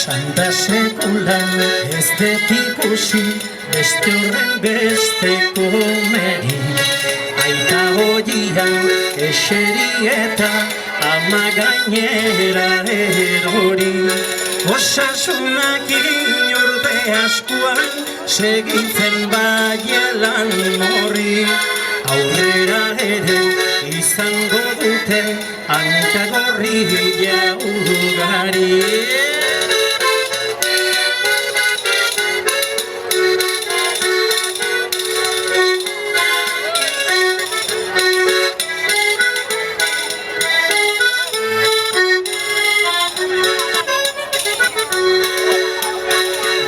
Santa sekulan ez dut ikusi beste horren beste komeri. Aita goian eseri eta ama gainera erori. Osasunak inorde askuan segitzen baielan morri. Aurrera ere izango dute hanka gorria ugari.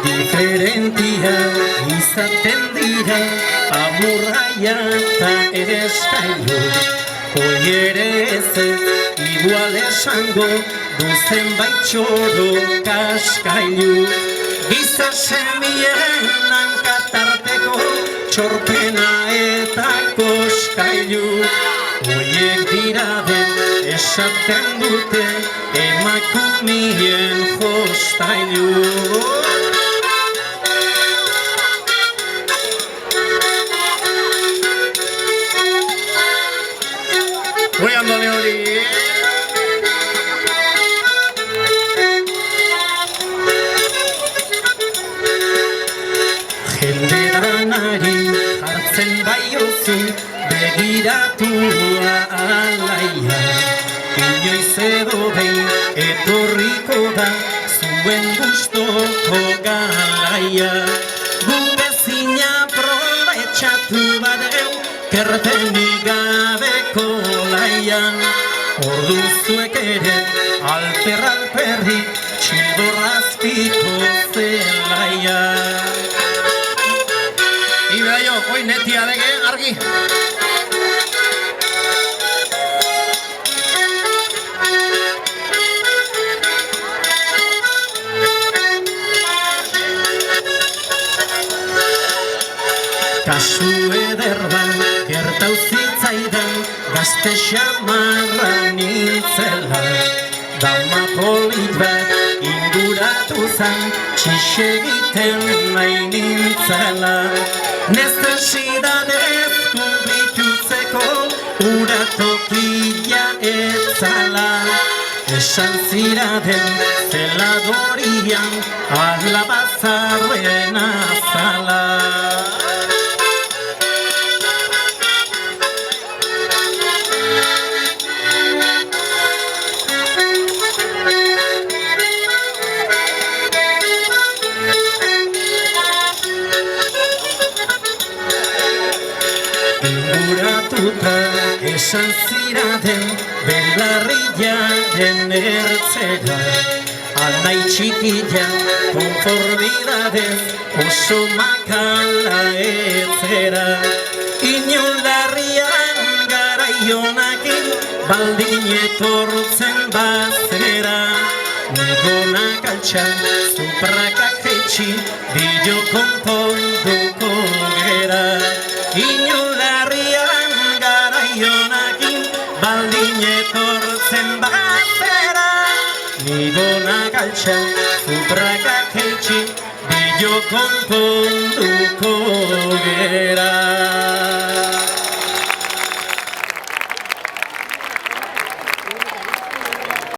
Diferentia izaten dira amurraia eta eskailu. Hoi ere ez igual esango duzen baitxoro kaskailu. Giza semien hankatarteko txorpena eta koskailu. Hoiek dira den esaten dute emakumien jostailu. Goiandone hori. Jende danari hartzen baiozu begiratua alaia. Inoiz edo behin etorriko da zuen gustoko galaia. Gure zina probetxatu badeu kertenik gabeko laian. Ordu zuek ere alperri txilborrazpiko zelaia. Ibraio, hoi netia dege argi. Kasu ederban gertau zitzaidan gazte xamarra nintzela. Dama polit bat inguratu zan txixegiten nahi nintzela. Necesidadez kumplitutzeko uratokia etzala. Esan ziraden zeladorian alabazarren azala. Inguratuta esan ziraden belarriaren ertzera. Anai txikila konformidadez oso makala etzera. Inularrian garaionakin baldin etortzen bazera. Nigonak altxan suprakak jetxi bilo konponduko gera. Inularrian garaionakin baldin etortzen bazera. Nigonak altxan suprakak jetxi bilo konponduko gera.